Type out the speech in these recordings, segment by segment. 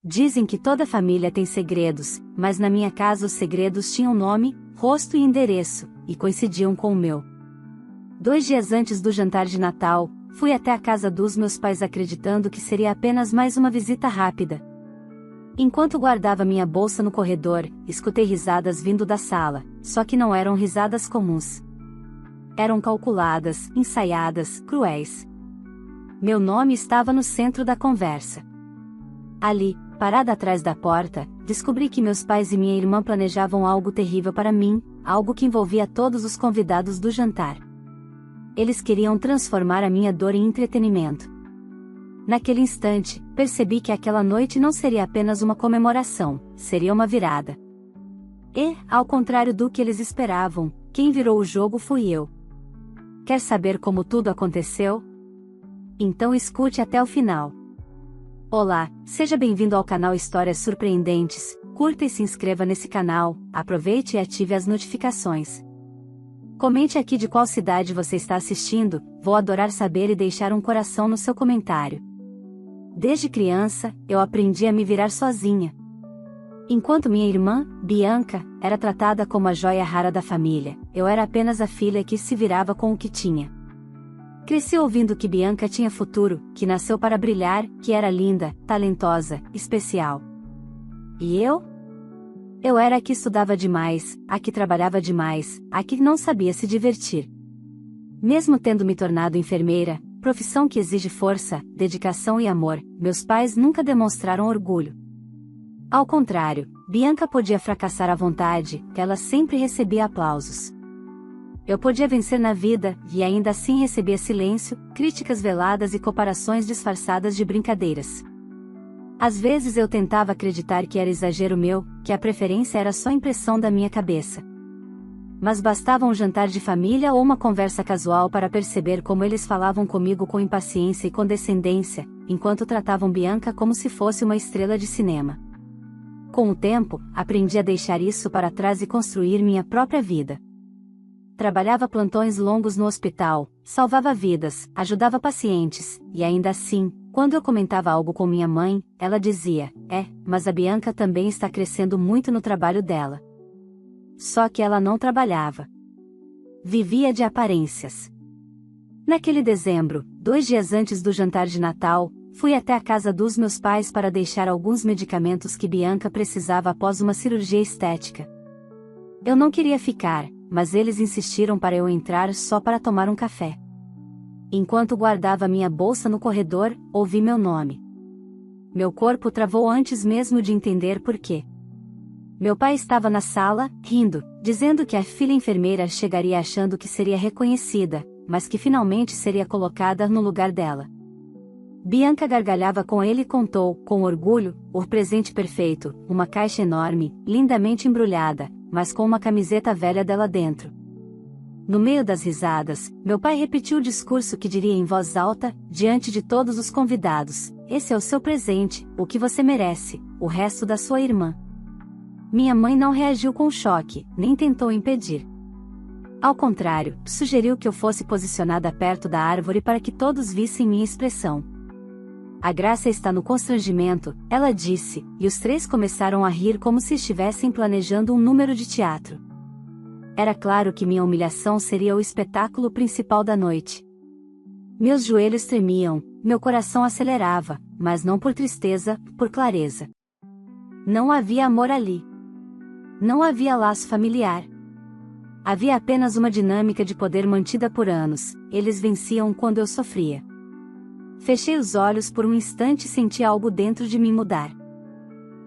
Dizem que toda família tem segredos, mas na minha casa os segredos tinham nome, rosto e endereço, e coincidiam com o meu. 2 dias antes do jantar de Natal, fui até a casa dos meus pais acreditando que seria apenas mais uma visita rápida. Enquanto guardava minha bolsa no corredor, escutei risadas vindo da sala, só que não eram risadas comuns. Eram calculadas, ensaiadas, cruéis. Meu nome estava no centro da conversa. Ali, parada atrás da porta, descobri que meus pais e minha irmã planejavam algo terrível para mim, algo que envolvia todos os convidados do jantar. Eles queriam transformar a minha dor em entretenimento. Naquele instante, percebi que aquela noite não seria apenas uma comemoração, seria uma virada. E, ao contrário do que eles esperavam, quem virou o jogo fui eu. Quer saber como tudo aconteceu? Então escute até o final. Olá, seja bem-vindo ao canal Histórias Surpreendentes, curta e se inscreva nesse canal, aproveite e ative as notificações. Comente aqui de qual cidade você está assistindo, vou adorar saber e deixar um coração no seu comentário. Desde criança, eu aprendi a me virar sozinha. Enquanto minha irmã, Bianca, era tratada como a joia rara da família, eu era apenas a filha que se virava com o que tinha. Cresci ouvindo que Bianca tinha futuro, que nasceu para brilhar, que era linda, talentosa, especial. E eu? Eu era a que estudava demais, a que trabalhava demais, a que não sabia se divertir. Mesmo tendo me tornado enfermeira, profissão que exige força, dedicação e amor, meus pais nunca demonstraram orgulho. Ao contrário, Bianca podia fracassar à vontade, ela sempre recebia aplausos. Eu podia vencer na vida, e ainda assim recebia silêncio, críticas veladas e comparações disfarçadas de brincadeiras. Às vezes eu tentava acreditar que era exagero meu, que a preferência era só impressão da minha cabeça. Mas bastava um jantar de família ou uma conversa casual para perceber como eles falavam comigo com impaciência e condescendência, enquanto tratavam Bianca como se fosse uma estrela de cinema. Com o tempo, aprendi a deixar isso para trás e construir minha própria vida. Trabalhava plantões longos no hospital, salvava vidas, ajudava pacientes, e ainda assim, quando eu comentava algo com minha mãe, ela dizia, mas a Bianca também está crescendo muito no trabalho dela. Só que ela não trabalhava. Vivia de aparências. Naquele dezembro, 2 dias antes do jantar de Natal, fui até a casa dos meus pais para deixar alguns medicamentos que Bianca precisava após uma cirurgia estética. Eu não queria ficar, mas eles insistiram para eu entrar só para tomar um café. Enquanto guardava minha bolsa no corredor, ouvi meu nome. Meu corpo travou antes mesmo de entender por quê. Meu pai estava na sala, rindo, dizendo que a filha enfermeira chegaria achando que seria reconhecida, mas que finalmente seria colocada no lugar dela. Bianca gargalhava com ele e contou, com orgulho, o presente perfeito, uma caixa enorme, lindamente embrulhada, mas com uma camiseta velha dela dentro. No meio das risadas, meu pai repetiu o discurso que diria em voz alta, diante de todos os convidados: esse é o seu presente, o que você merece, o resto da sua irmã. Minha mãe não reagiu com choque, nem tentou impedir. Ao contrário, sugeriu que eu fosse posicionada perto da árvore para que todos vissem minha expressão. A graça está no constrangimento, ela disse, e os 3 começaram a rir como se estivessem planejando um número de teatro. Era claro que minha humilhação seria o espetáculo principal da noite. Meus joelhos tremiam, meu coração acelerava, mas não por tristeza, por clareza. Não havia amor ali. Não havia laço familiar. Havia apenas uma dinâmica de poder mantida por anos, eles venciam quando eu sofria. Fechei os olhos por um instante e senti algo dentro de mim mudar.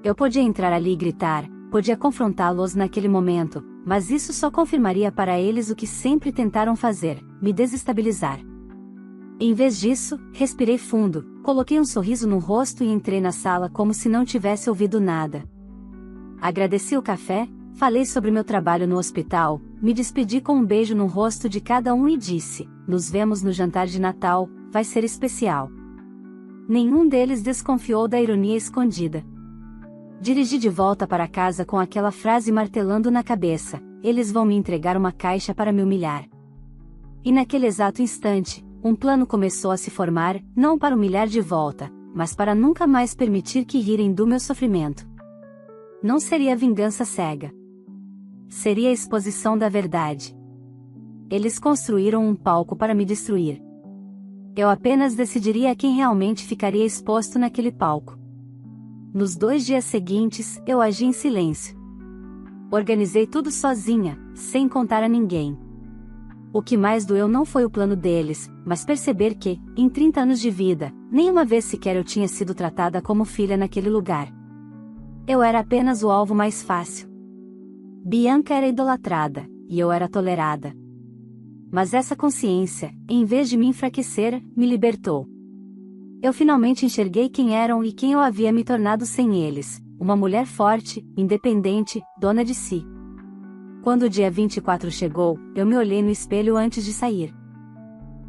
Eu podia entrar ali e gritar, podia confrontá-los naquele momento, mas isso só confirmaria para eles o que sempre tentaram fazer, me desestabilizar. Em vez disso, respirei fundo, coloquei um sorriso no rosto e entrei na sala como se não tivesse ouvido nada. Agradeci o café, falei sobre meu trabalho no hospital, me despedi com um beijo no rosto de cada um e disse: nos vemos no jantar de Natal, vai ser especial. Nenhum deles desconfiou da ironia escondida. Dirigi de volta para casa com aquela frase martelando na cabeça: eles vão me entregar uma caixa para me humilhar. E naquele exato instante, um plano começou a se formar, não para humilhar de volta, mas para nunca mais permitir que rirem do meu sofrimento. Não seria vingança cega. Seria a exposição da verdade. Eles construíram um palco para me destruir. Eu apenas decidiria quem realmente ficaria exposto naquele palco. Nos 2 dias seguintes, eu agi em silêncio. Organizei tudo sozinha, sem contar a ninguém. O que mais doeu não foi o plano deles, mas perceber que, em 30 anos de vida, nenhuma vez sequer eu tinha sido tratada como filha naquele lugar. Eu era apenas o alvo mais fácil. Bianca era idolatrada, e eu era tolerada. Mas essa consciência, em vez de me enfraquecer, me libertou. Eu finalmente enxerguei quem eram e quem eu havia me tornado sem eles, uma mulher forte, independente, dona de si. Quando o dia 24 chegou, eu me olhei no espelho antes de sair.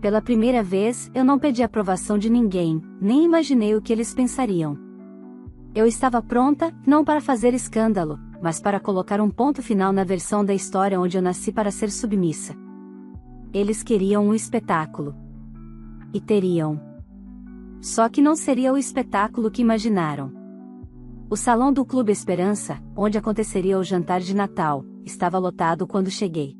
Pela primeira vez, eu não pedi aprovação de ninguém, nem imaginei o que eles pensariam. Eu estava pronta, não para fazer escândalo, mas para colocar um ponto final na versão da história onde eu nasci para ser submissa. Eles queriam um espetáculo. E teriam. Só que não seria o espetáculo que imaginaram. O salão do Clube Esperança, onde aconteceria o jantar de Natal, estava lotado quando cheguei.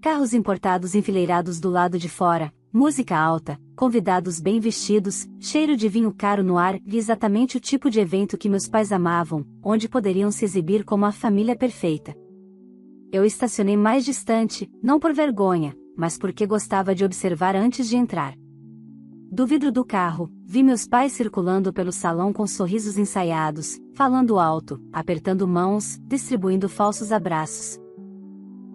Carros importados enfileirados do lado de fora, música alta, convidados bem vestidos, cheiro de vinho caro no ar e exatamente o tipo de evento que meus pais amavam, onde poderiam se exibir como a família perfeita. Eu estacionei mais distante, não por vergonha, mas porque gostava de observar antes de entrar. Do vidro do carro, vi meus pais circulando pelo salão com sorrisos ensaiados, falando alto, apertando mãos, distribuindo falsos abraços.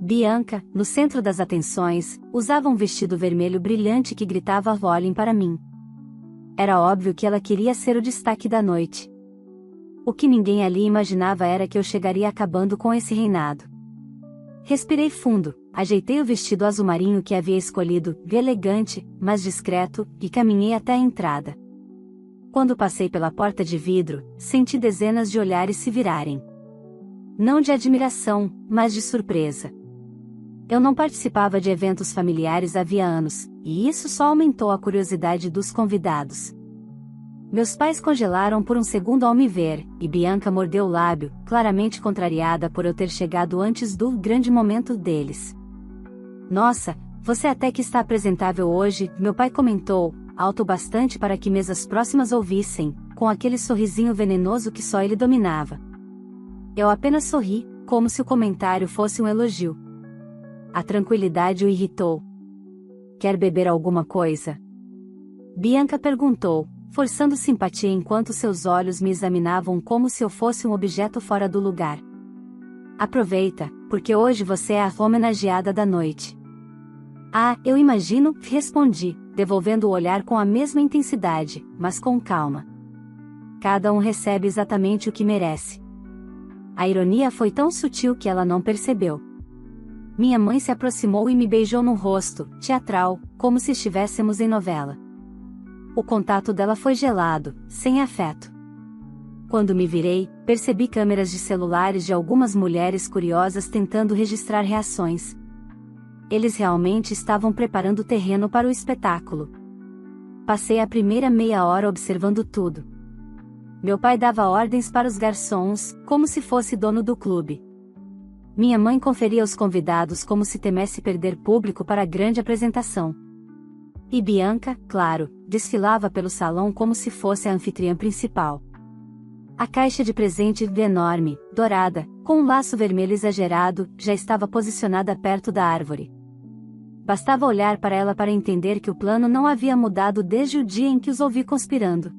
Bianca, no centro das atenções, usava um vestido vermelho brilhante que gritava "Olhem para mim". Era óbvio que ela queria ser o destaque da noite. O que ninguém ali imaginava era que eu chegaria acabando com esse reinado. Respirei fundo, ajeitei o vestido azul marinho que havia escolhido, elegante, mas discreto, e caminhei até a entrada. Quando passei pela porta de vidro, senti dezenas de olhares se virarem. Não de admiração, mas de surpresa. Eu não participava de eventos familiares havia anos, e isso só aumentou a curiosidade dos convidados. Meus pais congelaram por um segundo ao me ver, e Bianca mordeu o lábio, claramente contrariada por eu ter chegado antes do grande momento deles. "Nossa, você até que está apresentável hoje", meu pai comentou, alto bastante para que mesas próximas ouvissem, com aquele sorrisinho venenoso que só ele dominava. Eu apenas sorri, como se o comentário fosse um elogio. A tranquilidade o irritou. "Quer beber alguma coisa?" Bianca perguntou, forçando simpatia enquanto seus olhos me examinavam como se eu fosse um objeto fora do lugar. "Aproveita, porque hoje você é a homenageada da noite." "Ah, eu imagino", respondi, devolvendo o olhar com a mesma intensidade, mas com calma. Cada um recebe exatamente o que merece. A ironia foi tão sutil que ela não percebeu. Minha mãe se aproximou e me beijou no rosto, teatral, como se estivéssemos em novela. O contato dela foi gelado, sem afeto. Quando me virei, percebi câmeras de celulares de algumas mulheres curiosas tentando registrar reações. Eles realmente estavam preparando o terreno para o espetáculo. Passei a primeira meia hora observando tudo. Meu pai dava ordens para os garçons, como se fosse dono do clube. Minha mãe conferia os convidados como se temesse perder público para a grande apresentação. E Bianca, claro, desfilava pelo salão como se fosse a anfitriã principal. A caixa de presente enorme, dourada, com um laço vermelho exagerado, já estava posicionada perto da árvore. Bastava olhar para ela para entender que o plano não havia mudado desde o dia em que os ouvi conspirando.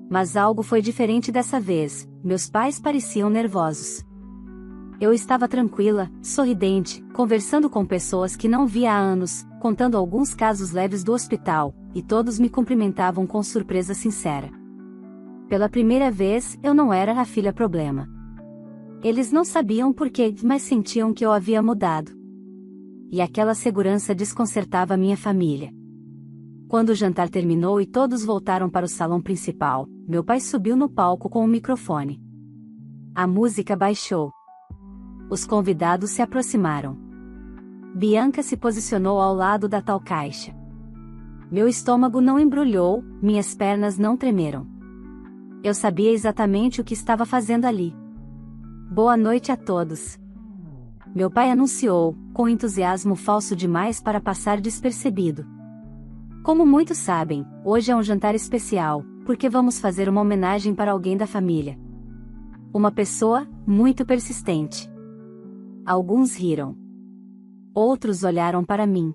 Mas algo foi diferente dessa vez, meus pais pareciam nervosos. Eu estava tranquila, sorridente, conversando com pessoas que não via há anos, contando alguns casos leves do hospital, e todos me cumprimentavam com surpresa sincera. Pela primeira vez, eu não era a filha problema. Eles não sabiam por quê, mas sentiam que eu havia mudado. E aquela segurança desconcertava minha família. Quando o jantar terminou e todos voltaram para o salão principal, meu pai subiu no palco com o microfone. A música baixou. Os convidados se aproximaram. Bianca se posicionou ao lado da tal caixa. Meu estômago não embrulhou, minhas pernas não tremeram. Eu sabia exatamente o que estava fazendo ali. Boa noite a todos. Meu pai anunciou, com entusiasmo falso demais para passar despercebido. Como muitos sabem, hoje é um jantar especial, porque vamos fazer uma homenagem para alguém da família. Uma pessoa muito persistente. Alguns riram. Outros olharam para mim.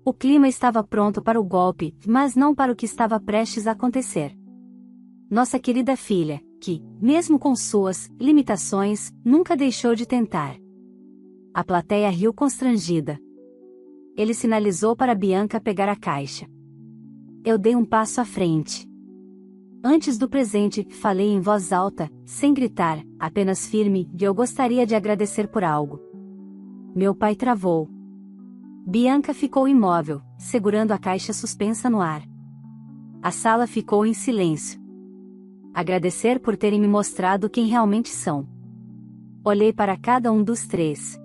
O clima estava pronto para o golpe, mas não para o que estava prestes a acontecer. Nossa querida filha, que, mesmo com suas limitações, nunca deixou de tentar. A plateia riu constrangida. Ele sinalizou para Bianca pegar a caixa. Eu dei um passo à frente. Antes do presente, falei em voz alta, sem gritar, apenas firme, e eu gostaria de agradecer por algo. Meu pai travou. Bianca ficou imóvel, segurando a caixa suspensa no ar. A sala ficou em silêncio. Agradecer por terem me mostrado quem realmente são. Olhei para cada um dos três.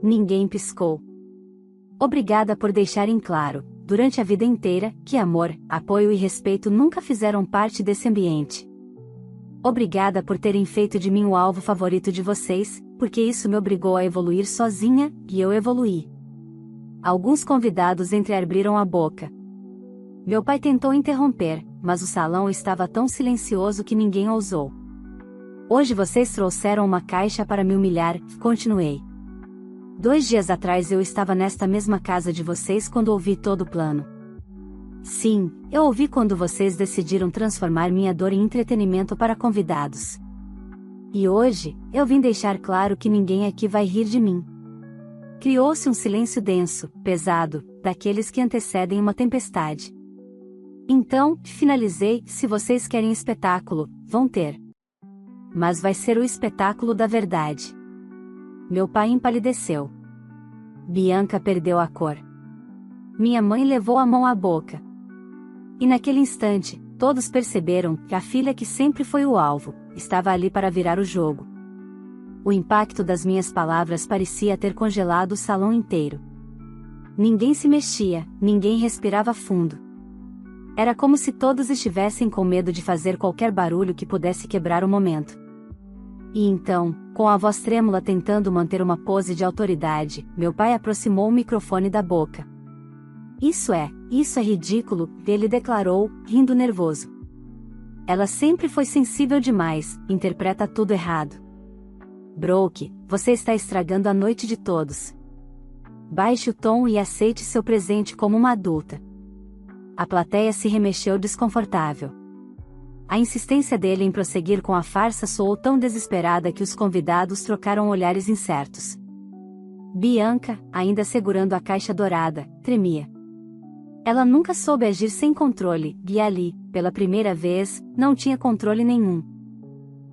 Ninguém piscou. Obrigada por deixarem claro, durante a vida inteira, que amor, apoio e respeito nunca fizeram parte desse ambiente. Obrigada por terem feito de mim o alvo favorito de vocês, porque isso me obrigou a evoluir sozinha, e eu evoluí. Alguns convidados entreabriram a boca. Meu pai tentou interromper, mas o salão estava tão silencioso que ninguém ousou. Hoje vocês trouxeram uma caixa para me humilhar, continuei. 2 dias atrás eu estava nesta mesma casa de vocês quando ouvi todo o plano. Sim, eu ouvi quando vocês decidiram transformar minha dor em entretenimento para convidados. E hoje, eu vim deixar claro que ninguém aqui vai rir de mim. Criou-se um silêncio denso, pesado, daqueles que antecedem uma tempestade. Então, finalizei, se vocês querem espetáculo, vão ter. Mas vai ser o espetáculo da verdade. Meu pai empalideceu. Bianca perdeu a cor. Minha mãe levou a mão à boca. E naquele instante, todos perceberam que a filha que sempre foi o alvo, estava ali para virar o jogo. O impacto das minhas palavras parecia ter congelado o salão inteiro. Ninguém se mexia, ninguém respirava fundo. Era como se todos estivessem com medo de fazer qualquer barulho que pudesse quebrar o momento. E então, com a voz trêmula tentando manter uma pose de autoridade, meu pai aproximou o microfone da boca. Isso é ridículo, ele declarou, rindo nervoso. Ela sempre foi sensível demais, interpreta tudo errado. Brooke, você está estragando a noite de todos. Baixe o tom e aceite seu presente como uma adulta. A plateia se remexeu desconfortável. A insistência dele em prosseguir com a farsa soou tão desesperada que os convidados trocaram olhares incertos. Bianca, ainda segurando a caixa dourada, tremia. Ela nunca soube agir sem controle, e ali, pela primeira vez, não tinha controle nenhum.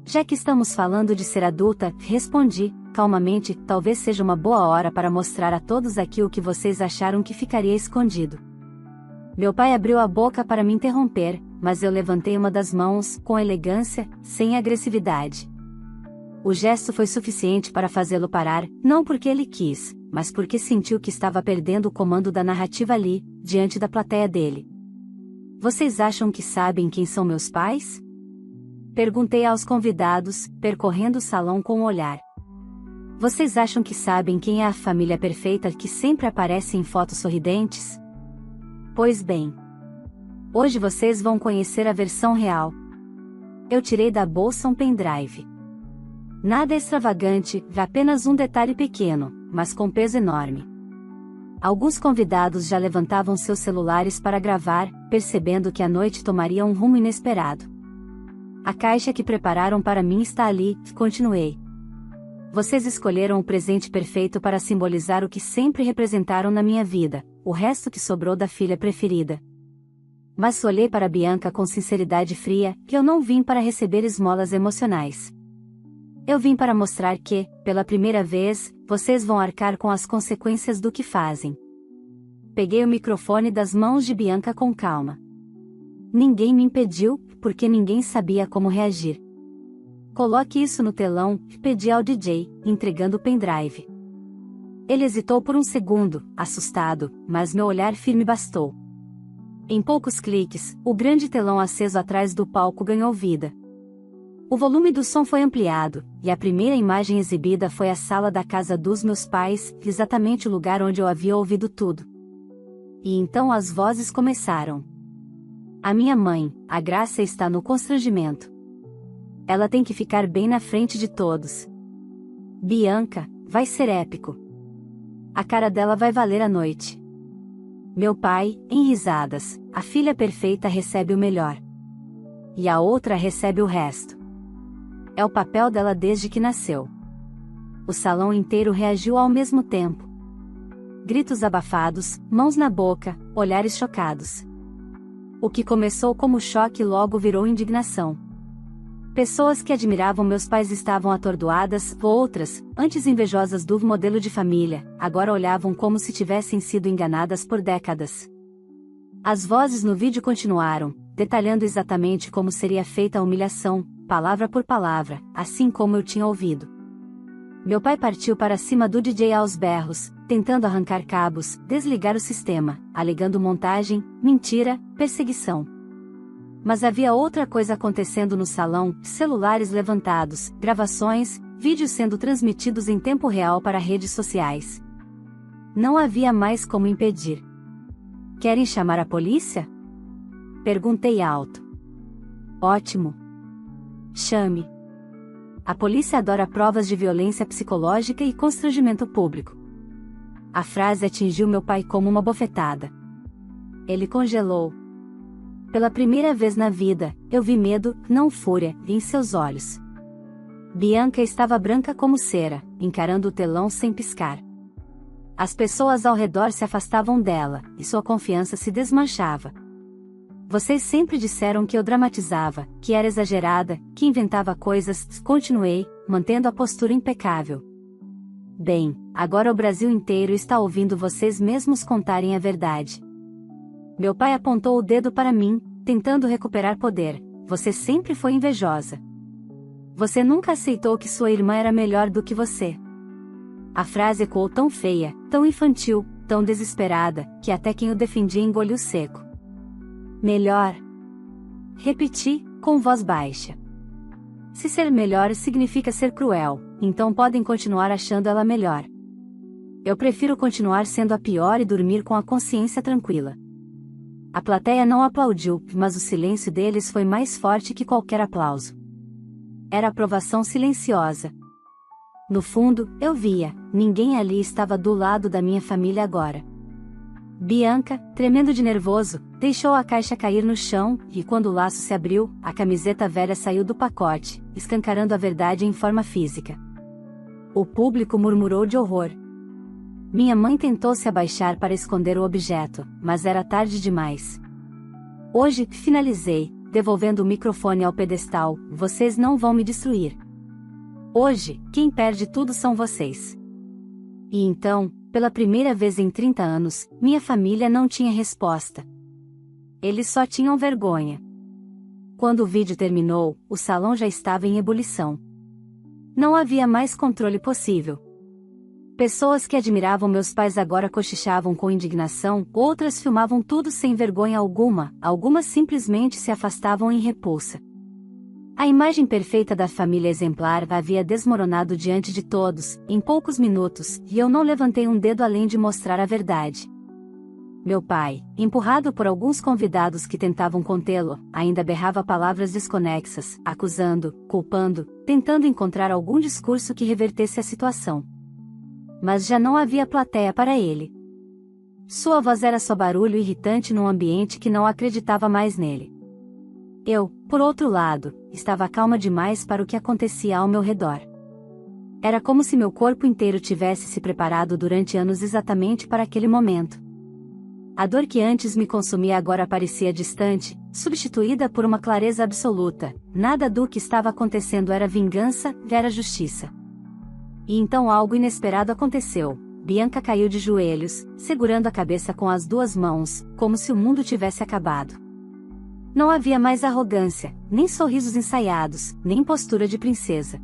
Já que estamos falando de ser adulta, respondi, calmamente, talvez seja uma boa hora para mostrar a todos aqui o que vocês acharam que ficaria escondido. Meu pai abriu a boca para me interromper, mas eu levantei uma das mãos, com elegância, sem agressividade. O gesto foi suficiente para fazê-lo parar, não porque ele quis, mas porque sentiu que estava perdendo o comando da narrativa ali, diante da plateia dele. Vocês acham que sabem quem são meus pais? Perguntei aos convidados, percorrendo o salão com o olhar. Vocês acham que sabem quem é a família perfeita que sempre aparece em fotos sorridentes? Pois bem. Hoje vocês vão conhecer a versão real. Eu tirei da bolsa um pendrive. Nada extravagante, apenas um detalhe pequeno, mas com peso enorme. Alguns convidados já levantavam seus celulares para gravar, percebendo que a noite tomaria um rumo inesperado. A caixa que prepararam para mim está ali, continuei. Vocês escolheram o presente perfeito para simbolizar o que sempre representaram na minha vida, o resto que sobrou da filha preferida. Mas olhei para Bianca com sinceridade fria, que eu não vim para receber esmolas emocionais. Eu vim para mostrar que, pela primeira vez, vocês vão arcar com as consequências do que fazem. Peguei o microfone das mãos de Bianca com calma. Ninguém me impediu, porque ninguém sabia como reagir. Coloque isso no telão, pedi ao DJ, entregando o pendrive. Ele hesitou por um segundo, assustado, mas meu olhar firme bastou. Em poucos cliques, o grande telão aceso atrás do palco ganhou vida. O volume do som foi ampliado, e a primeira imagem exibida foi a sala da casa dos meus pais, exatamente o lugar onde eu havia ouvido tudo. E então as vozes começaram. A minha mãe, a Graça, está no constrangimento. Ela tem que ficar bem na frente de todos. Bianca, vai ser épico. A cara dela vai valer a noite. Meu pai, em risadas, a filha perfeita recebe o melhor. E a outra recebe o resto. É o papel dela desde que nasceu. O salão inteiro reagiu ao mesmo tempo. Gritos abafados, mãos na boca, olhares chocados. O que começou como choque logo virou indignação. Pessoas que admiravam meus pais estavam atordoadas, outras, antes invejosas do modelo de família, agora olhavam como se tivessem sido enganadas por décadas. As vozes no vídeo continuaram, detalhando exatamente como seria feita a humilhação, palavra por palavra, assim como eu tinha ouvido. Meu pai partiu para cima do DJ aos berros, tentando arrancar cabos, desligar o sistema, alegando montagem, mentira, perseguição. Mas havia outra coisa acontecendo no salão, celulares levantados, gravações, vídeos sendo transmitidos em tempo real para redes sociais. Não havia mais como impedir. Querem chamar a polícia? Perguntei alto. Ótimo. Chame. A polícia adora provas de violência psicológica e constrangimento público. A frase atingiu meu pai como uma bofetada. Ele congelou. Pela primeira vez na vida, eu vi medo, não fúria, em seus olhos. Bianca estava branca como cera, encarando o telão sem piscar. As pessoas ao redor se afastavam dela, e sua confiança se desmanchava. Vocês sempre disseram que eu dramatizava, que era exagerada, que inventava coisas, continuei, mantendo a postura impecável. Bem, agora o Brasil inteiro está ouvindo vocês mesmos contarem a verdade. Meu pai apontou o dedo para mim, tentando recuperar poder. Você sempre foi invejosa. Você nunca aceitou que sua irmã era melhor do que você. A frase ecoou tão feia, tão infantil, tão desesperada, que até quem o defendia engoliu seco. Melhor. Repeti, com voz baixa. Se ser melhor significa ser cruel, então podem continuar achando ela melhor. Eu prefiro continuar sendo a pior e dormir com a consciência tranquila. A plateia não aplaudiu, mas o silêncio deles foi mais forte que qualquer aplauso. Era aprovação silenciosa. No fundo, eu via, ninguém ali estava do lado da minha família agora. Bianca, tremendo de nervoso, deixou a caixa cair no chão, e quando o laço se abriu, a camiseta velha saiu do pacote, escancarando a verdade em forma física. O público murmurou de horror. Minha mãe tentou se abaixar para esconder o objeto, mas era tarde demais. Hoje, finalizei, devolvendo o microfone ao pedestal, vocês não vão me destruir. Hoje, quem perde tudo são vocês. E então, pela primeira vez em 30 anos, minha família não tinha resposta. Eles só tinham vergonha. Quando o vídeo terminou, o salão já estava em ebulição. Não havia mais controle possível. Pessoas que admiravam meus pais agora cochichavam com indignação, outras filmavam tudo sem vergonha alguma, algumas simplesmente se afastavam em repulsa. A imagem perfeita da família exemplar havia desmoronado diante de todos, em poucos minutos, e eu não levantei um dedo além de mostrar a verdade. Meu pai, empurrado por alguns convidados que tentavam contê-lo, ainda berrava palavras desconexas, acusando, culpando, tentando encontrar algum discurso que revertesse a situação. Mas já não havia plateia para ele. Sua voz era só barulho irritante num ambiente que não acreditava mais nele. Eu, por outro lado, estava calma demais para o que acontecia ao meu redor. Era como se meu corpo inteiro tivesse se preparado durante anos exatamente para aquele momento. A dor que antes me consumia agora parecia distante, substituída por uma clareza absoluta. Nada do que estava acontecendo era vingança, era justiça. E então algo inesperado aconteceu. Bianca caiu de joelhos, segurando a cabeça com as duas mãos, como se o mundo tivesse acabado. Não havia mais arrogância, nem sorrisos ensaiados, nem postura de princesa.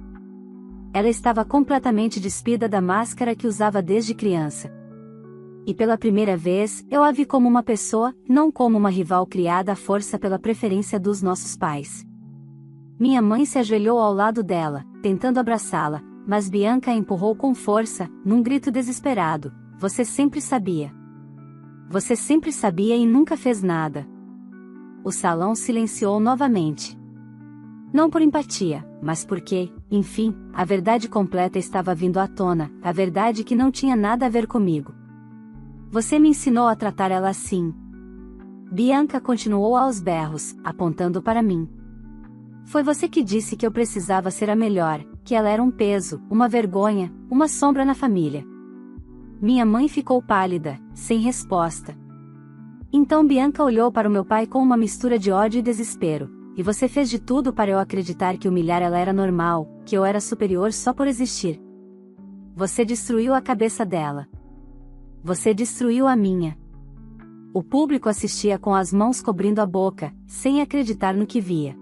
Ela estava completamente despida da máscara que usava desde criança. E pela primeira vez, eu a vi como uma pessoa, não como uma rival criada à força pela preferência dos nossos pais. Minha mãe se ajoelhou ao lado dela, tentando abraçá-la, mas Bianca a empurrou com força, num grito desesperado: "Você sempre sabia. Você sempre sabia e nunca fez nada." O salão silenciou novamente. Não por empatia, mas porque, enfim, a verdade completa estava vindo à tona, a verdade que não tinha nada a ver comigo. "Você me ensinou a tratar ela assim." Bianca continuou aos berros, apontando para mim. "Foi você que disse que eu precisava ser a melhor, que ela era um peso, uma vergonha, uma sombra na família." Minha mãe ficou pálida, sem resposta. Então Bianca olhou para o meu pai com uma mistura de ódio e desespero. "E você fez de tudo para eu acreditar que humilhar ela era normal, que eu era superior só por existir. Você destruiu a cabeça dela. Você destruiu a minha." O público assistia com as mãos cobrindo a boca, sem acreditar no que via.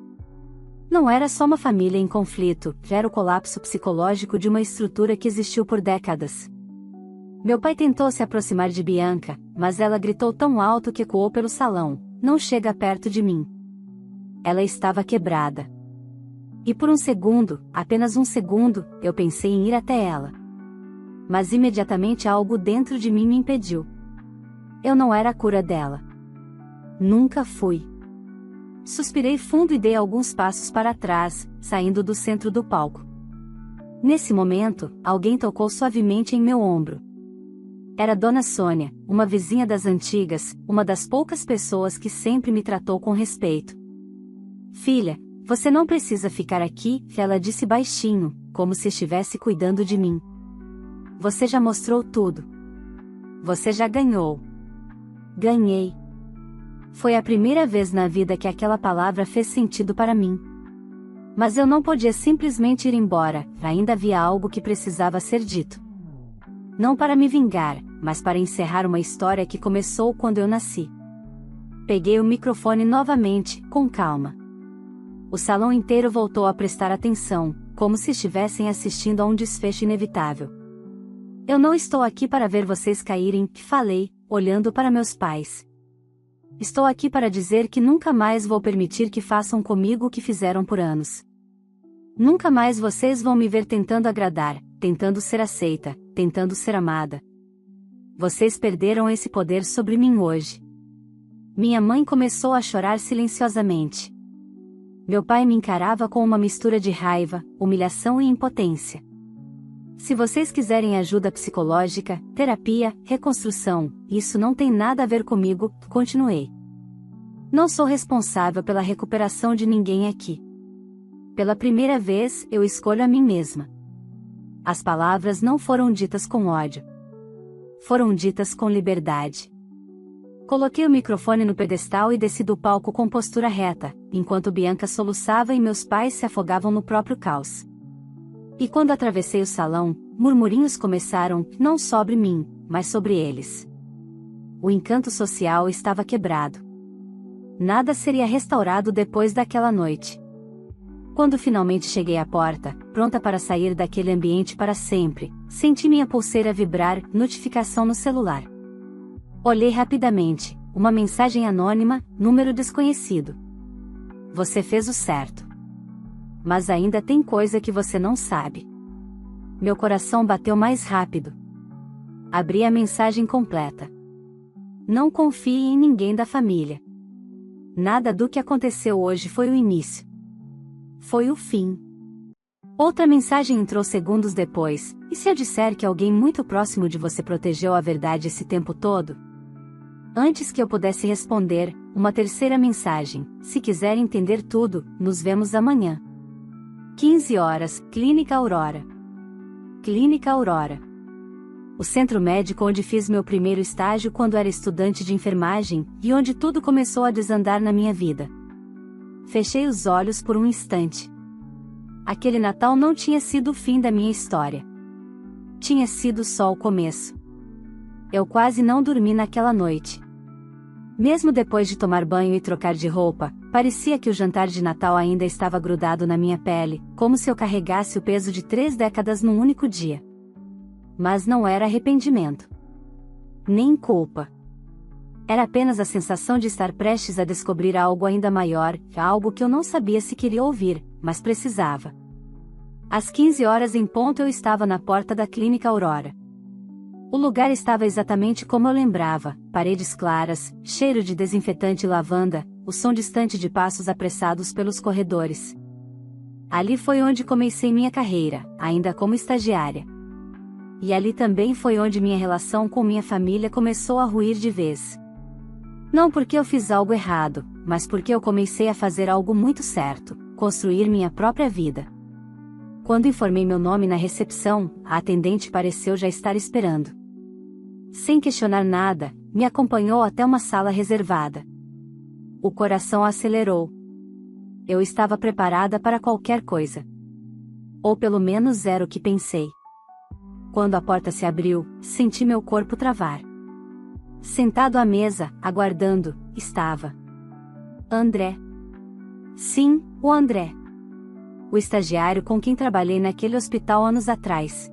Não era só uma família em conflito, era o colapso psicológico de uma estrutura que existiu por décadas. Meu pai tentou se aproximar de Bianca, mas ela gritou tão alto que ecoou pelo salão: "Não chega perto de mim." Ela estava quebrada. E por um segundo, apenas um segundo, eu pensei em ir até ela. Mas imediatamente algo dentro de mim me impediu. Eu não era a cura dela. Nunca fui. Suspirei fundo e dei alguns passos para trás, saindo do centro do palco. Nesse momento, alguém tocou suavemente em meu ombro. Era Dona Sônia, uma vizinha das antigas, uma das poucas pessoas que sempre me tratou com respeito. "Filha, você não precisa ficar aqui", ela disse baixinho, como se estivesse cuidando de mim. "Você já mostrou tudo. Você já ganhou." Ganhei. Foi a primeira vez na vida que aquela palavra fez sentido para mim. Mas eu não podia simplesmente ir embora, ainda havia algo que precisava ser dito. Não para me vingar, mas para encerrar uma história que começou quando eu nasci. Peguei o microfone novamente, com calma. O salão inteiro voltou a prestar atenção, como se estivessem assistindo a um desfecho inevitável. "Eu não estou aqui para ver vocês caírem", falei, olhando para meus pais. "Estou aqui para dizer que nunca mais vou permitir que façam comigo o que fizeram por anos. Nunca mais vocês vão me ver tentando agradar, tentando ser aceita, tentando ser amada. Vocês perderam esse poder sobre mim hoje." Minha mãe começou a chorar silenciosamente. Meu pai me encarava com uma mistura de raiva, humilhação e impotência. "Se vocês quiserem ajuda psicológica, terapia, reconstrução, isso não tem nada a ver comigo", continuei. "Não sou responsável pela recuperação de ninguém aqui. Pela primeira vez, eu escolho a mim mesma." As palavras não foram ditas com ódio. Foram ditas com liberdade. Coloquei o microfone no pedestal e desci do palco com postura reta, enquanto Bianca soluçava e meus pais se afogavam no próprio caos. E quando atravessei o salão, murmurinhos começaram, não sobre mim, mas sobre eles. O encanto social estava quebrado. Nada seria restaurado depois daquela noite. Quando finalmente cheguei à porta, pronta para sair daquele ambiente para sempre, senti minha pulseira vibrar, notificação no celular. Olhei rapidamente, uma mensagem anônima, número desconhecido. "Você fez o certo. Mas ainda tem coisa que você não sabe." Meu coração bateu mais rápido. Abri a mensagem completa. "Não confie em ninguém da família. Nada do que aconteceu hoje foi o início. Foi o fim." Outra mensagem entrou segundos depois: "E se eu disser que alguém muito próximo de você protegeu a verdade esse tempo todo?" Antes que eu pudesse responder, uma terceira mensagem: "Se quiser entender tudo, nos vemos amanhã. 15 horas, Clínica Aurora." Clínica Aurora. O centro médico onde fiz meu primeiro estágio quando era estudante de enfermagem, e onde tudo começou a desandar na minha vida. Fechei os olhos por um instante. Aquele Natal não tinha sido o fim da minha história. Tinha sido só o começo. Eu quase não dormi naquela noite. Mesmo depois de tomar banho e trocar de roupa, parecia que o jantar de Natal ainda estava grudado na minha pele, como se eu carregasse o peso de 3 décadas num único dia. Mas não era arrependimento. nem culpa. Era apenas a sensação de estar prestes a descobrir algo ainda maior, algo que eu não sabia se queria ouvir, mas precisava. Às 15 horas em ponto eu estava na porta da Clínica Aurora. O lugar estava exatamente como eu lembrava, paredes claras, cheiro de desinfetante e lavanda, o som distante de passos apressados pelos corredores. Ali foi onde comecei minha carreira, ainda como estagiária. E ali também foi onde minha relação com minha família começou a ruir de vez. Não porque eu fiz algo errado, mas porque eu comecei a fazer algo muito certo, construir minha própria vida. Quando informei meu nome na recepção, a atendente pareceu já estar esperando. Sem questionar nada, me acompanhou até uma sala reservada. O coração acelerou. Eu estava preparada para qualquer coisa. Ou pelo menos era o que pensei. Quando a porta se abriu, senti meu corpo travar. Sentado à mesa, aguardando, estava André. Sim, o André. O estagiário com quem trabalhei naquele hospital anos atrás.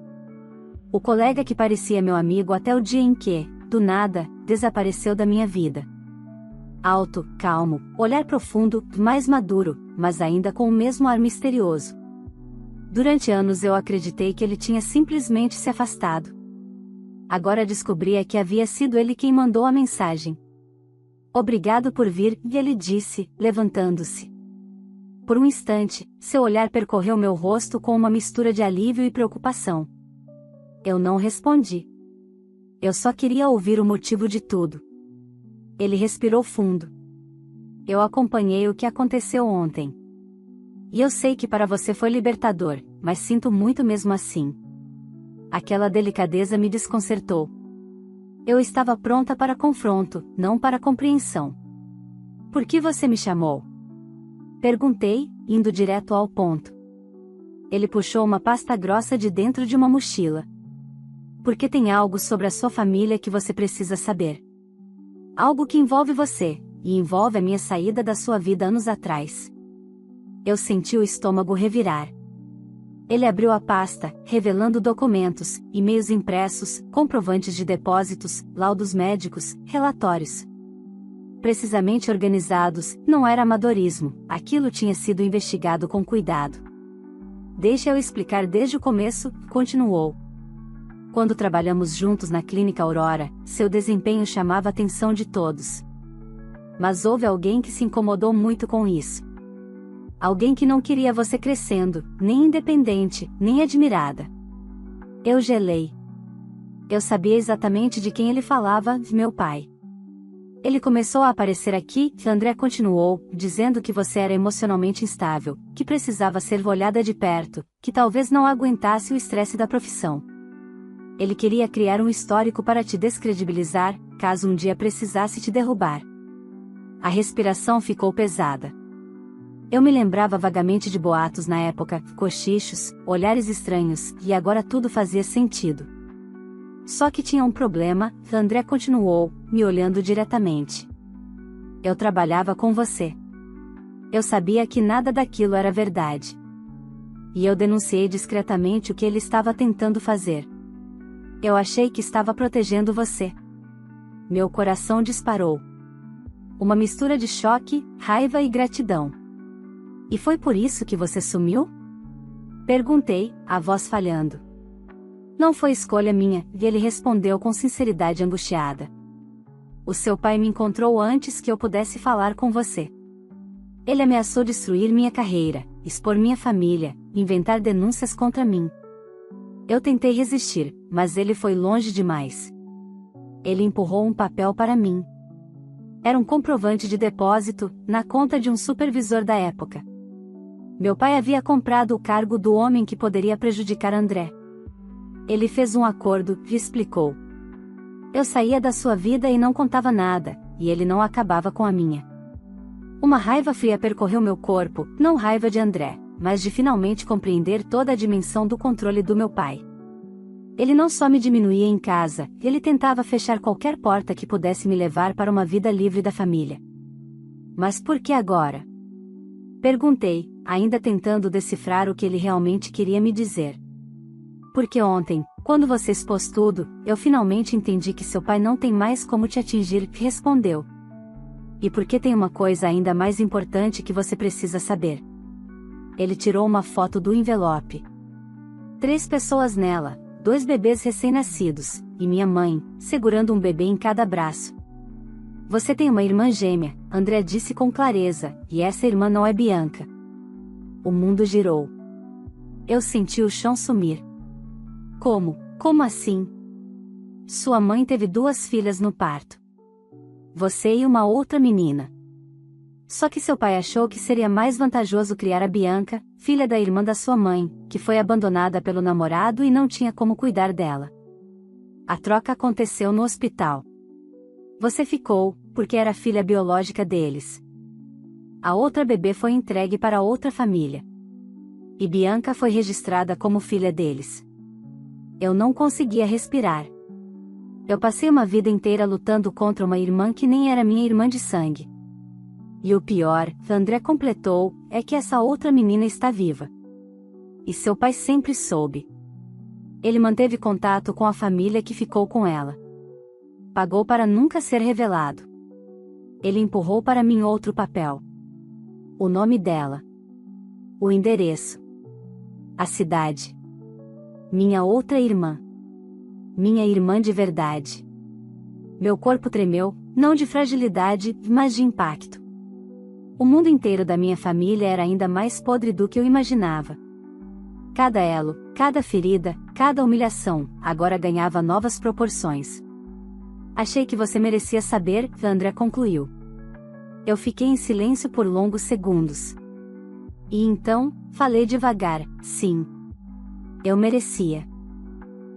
O colega que parecia meu amigo até o dia em que, do nada, desapareceu da minha vida. Alto, calmo, olhar profundo, mais maduro, mas ainda com o mesmo ar misterioso. Durante anos eu acreditei que ele tinha simplesmente se afastado. Agora descobria que havia sido ele quem mandou a mensagem. Obrigado por vir, e ele disse, levantando-se. Por um instante, seu olhar percorreu meu rosto com uma mistura de alívio e preocupação. Eu não respondi. Eu só queria ouvir o motivo de tudo. Ele respirou fundo. Eu acompanhei o que aconteceu ontem. E eu sei que para você foi libertador, mas sinto muito mesmo assim. Aquela delicadeza me desconcertou. Eu estava pronta para confronto, não para compreensão. Por que você me chamou? Perguntei, indo direto ao ponto. Ele puxou uma pasta grossa de dentro de uma mochila. Porque tem algo sobre a sua família que você precisa saber. Algo que envolve você, e envolve a minha saída da sua vida anos atrás. Eu senti o estômago revirar. Ele abriu a pasta, revelando documentos, e-mails impressos, comprovantes de depósitos, laudos médicos, relatórios. Precisamente organizados, não era amadorismo, aquilo tinha sido investigado com cuidado. Deixa eu explicar desde o começo, continuou. Quando trabalhamos juntos na Clínica Aurora, seu desempenho chamava a atenção de todos. Mas houve alguém que se incomodou muito com isso. Alguém que não queria você crescendo, nem independente, nem admirada. Eu gelei. Eu sabia exatamente de quem ele falava, meu pai. Ele começou a aparecer aqui, e André continuou, dizendo que você era emocionalmente instável, que precisava ser olhada de perto, que talvez não aguentasse o estresse da profissão. Ele queria criar um histórico para te descredibilizar, caso um dia precisasse te derrubar. A respiração ficou pesada. Eu me lembrava vagamente de boatos na época, cochichos, olhares estranhos, e agora tudo fazia sentido. Só que tinha um problema, André continuou, me olhando diretamente. Eu trabalhava com você. Eu sabia que nada daquilo era verdade. E eu denunciei discretamente o que ele estava tentando fazer. Eu achei que estava protegendo você. Meu coração disparou. Uma mistura de choque, raiva e gratidão. E foi por isso que você sumiu? Perguntei, a voz falhando. Não foi escolha minha, e ele respondeu com sinceridade angustiada. O seu pai me encontrou antes que eu pudesse falar com você. Ele ameaçou destruir minha carreira, expor minha família, inventar denúncias contra mim. Eu tentei resistir, mas ele foi longe demais. Ele empurrou um papel para mim. Era um comprovante de depósito, na conta de um supervisor da época. Meu pai havia comprado o cargo do homem que poderia prejudicar André. Ele fez um acordo, e explicou. Eu saía da sua vida e não contava nada, e ele não acabava com a minha. Uma raiva fria percorreu meu corpo, não raiva de André, mas de finalmente compreender toda a dimensão do controle do meu pai. Ele não só me diminuía em casa, ele tentava fechar qualquer porta que pudesse me levar para uma vida livre da família. Mas por que agora? Perguntei, ainda tentando decifrar o que ele realmente queria me dizer. Porque ontem, Quando você expôs tudo, eu finalmente entendi que seu pai não tem mais como te atingir, respondeu. E porque tem uma coisa ainda mais importante que você precisa saber. Ele tirou uma foto do envelope. 3 pessoas nela, 2 bebês recém-nascidos, e minha mãe, segurando um bebê em cada braço. Você tem uma irmã gêmea, André disse com clareza, e essa irmã não é Bianca. O mundo girou. Eu senti o chão sumir. Como assim? Sua mãe teve 2 filhas no parto. Você e uma outra menina. Só que seu pai achou que seria mais vantajoso criar a Bianca, filha da irmã da sua mãe, que foi abandonada pelo namorado e não tinha como cuidar dela. A troca aconteceu no hospital. Você ficou, porque era filha biológica deles. A outra bebê foi entregue para outra família. E Bianca foi registrada como filha deles. Eu não conseguia respirar. Eu passei uma vida inteira lutando contra uma irmã que nem era minha irmã de sangue. E o pior, André completou, é que essa outra menina está viva. E seu pai sempre soube. Ele manteve contato com a família que ficou com ela. Pagou para nunca ser revelado. Ele empurrou para mim outro papel. O nome dela. O endereço. A cidade. Minha outra irmã. Minha irmã de verdade. Meu corpo tremeu, não de fragilidade, mas de impacto. O mundo inteiro da minha família era ainda mais podre do que eu imaginava. Cada elo, cada ferida, cada humilhação, agora ganhava novas proporções. Achei que você merecia saber, André concluiu. Eu fiquei em silêncio por longos segundos. E então, falei devagar, sim. Eu merecia.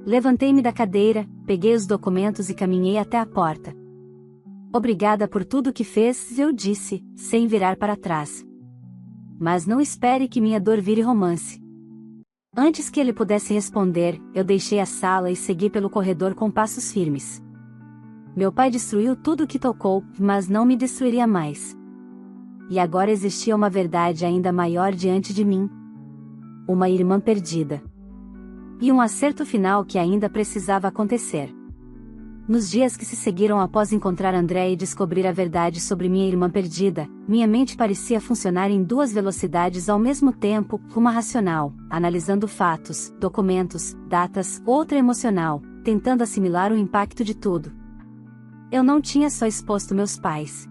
Levantei-me da cadeira, peguei os documentos e caminhei até a porta. Obrigada por tudo que fez, eu disse, sem virar para trás. Mas não espere que minha dor vire romance. Antes que ele pudesse responder, eu deixei a sala e segui pelo corredor com passos firmes. Meu pai destruiu tudo o que tocou, mas não me destruiria mais. E agora existia uma verdade ainda maior diante de mim. Uma irmã perdida. E um acerto final que ainda precisava acontecer. Nos dias que se seguiram após encontrar André e descobrir a verdade sobre minha irmã perdida, minha mente parecia funcionar em 2 velocidades ao mesmo tempo, uma racional, analisando fatos, documentos, datas, outra emocional, tentando assimilar o impacto de tudo. Eu não tinha só exposto meus pais.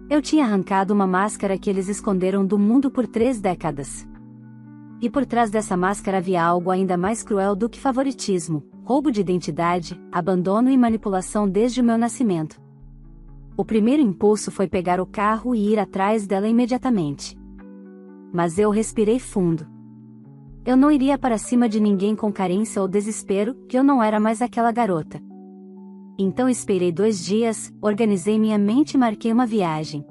Eu tinha arrancado uma máscara que eles esconderam do mundo por 3 décadas. E por trás dessa máscara havia algo ainda mais cruel do que favoritismo, roubo de identidade, abandono e manipulação desde o meu nascimento. O primeiro impulso foi pegar o carro e ir atrás dela imediatamente. Mas eu respirei fundo. Eu não iria para cima de ninguém com carência ou desespero, que eu não era mais aquela garota. Então esperei 2 dias, organizei minha mente e marquei uma viagem.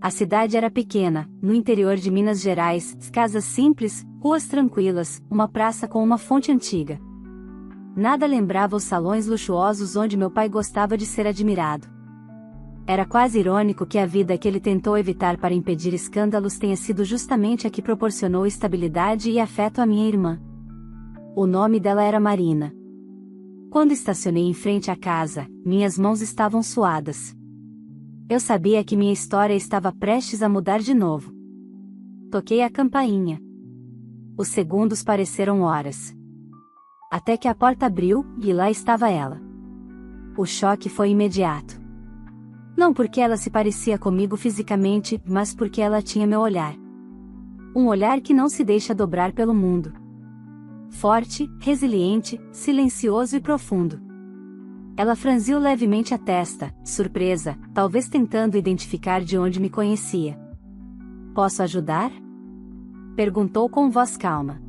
A cidade era pequena, no interior de Minas Gerais, casas simples, ruas tranquilas, uma praça com uma fonte antiga. Nada lembrava os salões luxuosos onde meu pai gostava de ser admirado. Era quase irônico que a vida que ele tentou evitar para impedir escândalos tenha sido justamente a que proporcionou estabilidade e afeto à minha irmã. O nome dela era Marina. Quando estacionei em frente à casa, minhas mãos estavam suadas. Eu sabia que minha história estava prestes a mudar de novo. Toquei a campainha. Os segundos pareceram horas. Até que a porta abriu, e lá estava ela. O choque foi imediato. Não porque ela se parecia comigo fisicamente, mas porque ela tinha meu olhar. Um olhar que não se deixa dobrar pelo mundo. Forte, resiliente, silencioso e profundo. Ela franziu levemente a testa, surpresa, talvez tentando identificar de onde me conhecia. Posso ajudar? Perguntou com voz calma.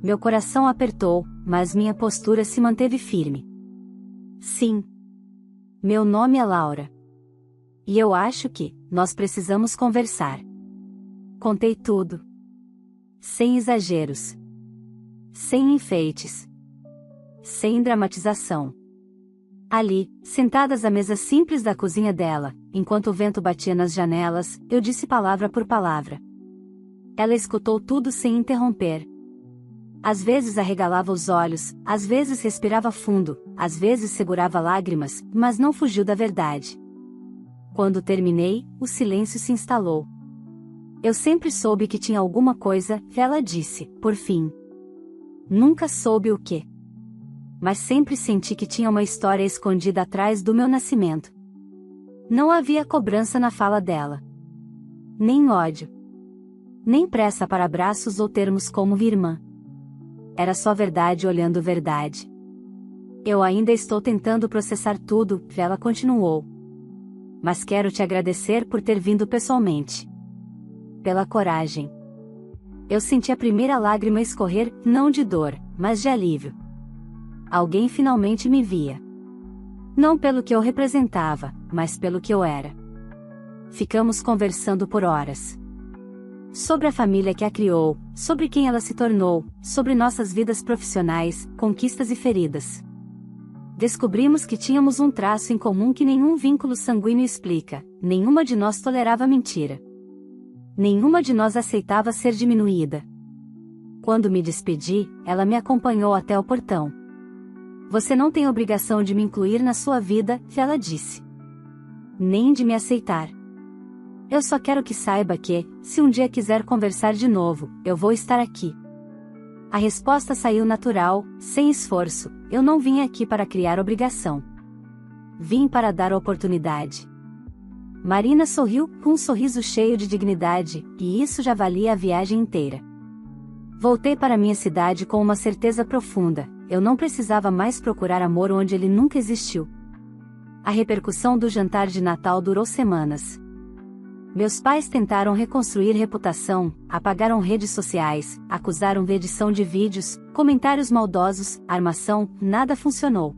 Meu coração apertou, mas minha postura se manteve firme. Sim. Meu nome é Laura. E eu acho que nós precisamos conversar. Contei tudo. Sem exageros. Sem enfeites. Sem dramatização. Ali, sentadas à mesa simples da cozinha dela, enquanto o vento batia nas janelas, eu disse palavra por palavra. Ela escutou tudo sem interromper. Às vezes arregalava os olhos, às vezes respirava fundo, às vezes segurava lágrimas, mas não fugiu da verdade. Quando terminei, o silêncio se instalou. Eu sempre soube que tinha alguma coisa, ela disse, por fim. Nunca soube o que. Mas sempre senti que tinha uma história escondida atrás do meu nascimento. Não havia cobrança na fala dela. Nem ódio. Nem pressa para abraços ou termos como irmã. Era só verdade olhando verdade. Eu ainda estou tentando processar tudo, ela continuou. Mas quero te agradecer por ter vindo pessoalmente. Pela coragem. Eu senti a primeira lágrima escorrer, não de dor, mas de alívio. Alguém finalmente me via. Não pelo que eu representava, mas pelo que eu era. Ficamos conversando por horas. Sobre a família que a criou, sobre quem ela se tornou, sobre nossas vidas profissionais, conquistas e feridas. Descobrimos que tínhamos um traço em comum que nenhum vínculo sanguíneo explica: nenhuma de nós tolerava mentira. Nenhuma de nós aceitava ser diminuída. Quando me despedi, ela me acompanhou até o portão. Você não tem obrigação de me incluir na sua vida, ela disse. Nem de me aceitar. Eu só quero que saiba que, se um dia quiser conversar de novo, eu vou estar aqui. A resposta saiu natural, sem esforço. Eu não vim aqui para criar obrigação. Vim para dar oportunidade. Marina sorriu, com um sorriso cheio de dignidade, e isso já valia a viagem inteira. Voltei para minha cidade com uma certeza profunda: eu não precisava mais procurar amor onde ele nunca existiu. A repercussão do jantar de Natal durou semanas. Meus pais tentaram reconstruir reputação, apagaram redes sociais, acusaram de edição de vídeos, comentários maldosos, armação, nada funcionou.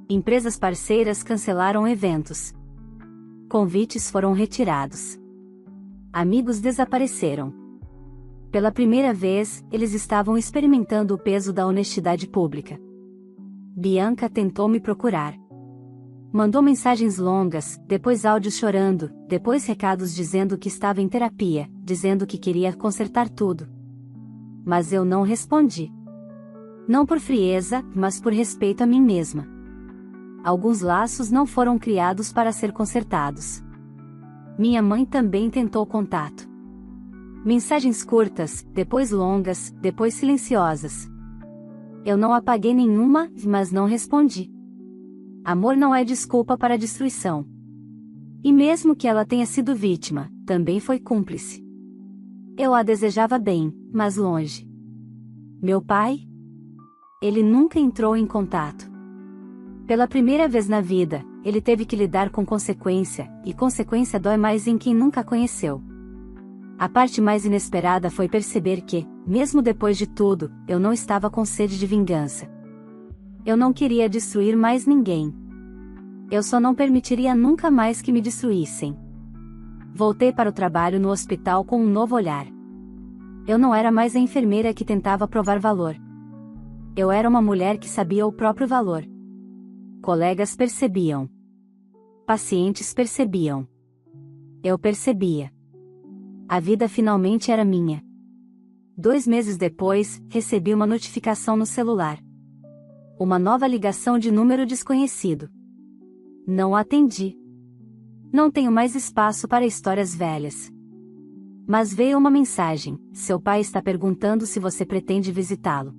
Empresas parceiras cancelaram eventos. Convites foram retirados. Amigos desapareceram. Pela primeira vez, eles estavam experimentando o peso da honestidade pública. Bianca tentou me procurar. Mandou mensagens longas, depois áudios chorando, depois recados dizendo que estava em terapia, dizendo que queria consertar tudo. Mas eu não respondi. Não por frieza, mas por respeito a mim mesma. Alguns laços não foram criados para ser consertados. Minha mãe também tentou contato. Mensagens curtas, depois longas, depois silenciosas. Eu não apaguei nenhuma, mas não respondi. Amor não é desculpa para destruição. E mesmo que ela tenha sido vítima, também foi cúmplice. Eu a desejava bem, mas longe. Meu pai? Ele nunca entrou em contato. Pela primeira vez na vida, ele teve que lidar com consequência, e consequência dói mais em quem nunca conheceu. A parte mais inesperada foi perceber que, mesmo depois de tudo, eu não estava com sede de vingança. Eu não queria destruir mais ninguém. Eu só não permitiria nunca mais que me destruíssem. Voltei para o trabalho no hospital com um novo olhar. Eu não era mais a enfermeira que tentava provar valor. Eu era uma mulher que sabia o próprio valor. Colegas percebiam. Pacientes percebiam. Eu percebia. A vida finalmente era minha. 2 meses depois, recebi uma notificação no celular. Uma nova ligação de número desconhecido. Não atendi. Não tenho mais espaço para histórias velhas. Mas veio uma mensagem: seu pai está perguntando se você pretende visitá-lo.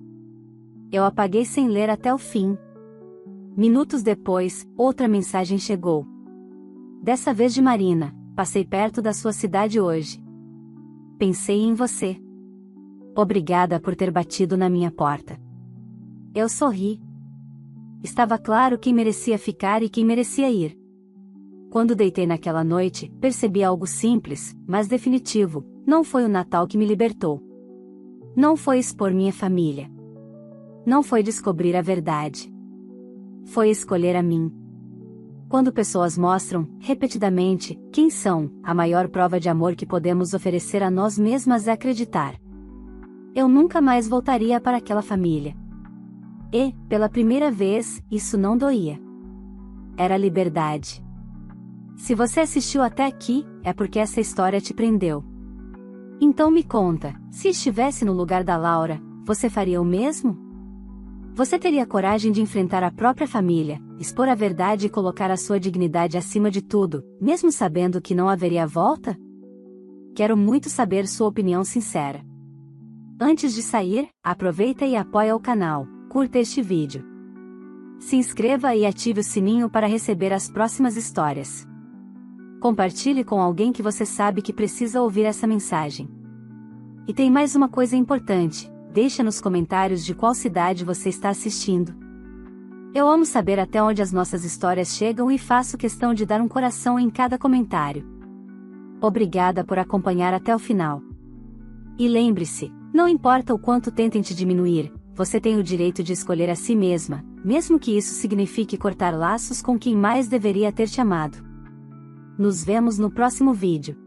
Eu apaguei sem ler até o fim. Minutos depois, outra mensagem chegou. Dessa vez de Marina: passei perto da sua cidade hoje. Pensei em você. Obrigada por ter batido na minha porta. Eu sorri. Estava claro quem merecia ficar e quem merecia ir. Quando deitei naquela noite, percebi algo simples, mas definitivo: não foi o Natal que me libertou. Não foi expor minha família. Não foi descobrir a verdade. Foi escolher a mim. Quando pessoas mostram, repetidamente, quem são, a maior prova de amor que podemos oferecer a nós mesmas é acreditar. Eu nunca mais voltaria para aquela família. E, pela primeira vez, isso não doía. Era liberdade. Se você assistiu até aqui, é porque essa história te prendeu. Então me conta, se estivesse no lugar da Laura, você faria o mesmo? Você teria coragem de enfrentar a própria família, expor a verdade e colocar a sua dignidade acima de tudo, mesmo sabendo que não haveria volta? Quero muito saber sua opinião sincera. Antes de sair, aproveita e apoia o canal, curta este vídeo. Se inscreva e ative o sininho para receber as próximas histórias. Compartilhe com alguém que você sabe que precisa ouvir essa mensagem. E tem mais uma coisa importante, deixa nos comentários de qual cidade você está assistindo. Eu amo saber até onde as nossas histórias chegam e faço questão de dar um coração em cada comentário. Obrigada por acompanhar até o final. E lembre-se, não importa o quanto tentem te diminuir, você tem o direito de escolher a si mesma, mesmo que isso signifique cortar laços com quem mais deveria ter te amado. Nos vemos no próximo vídeo.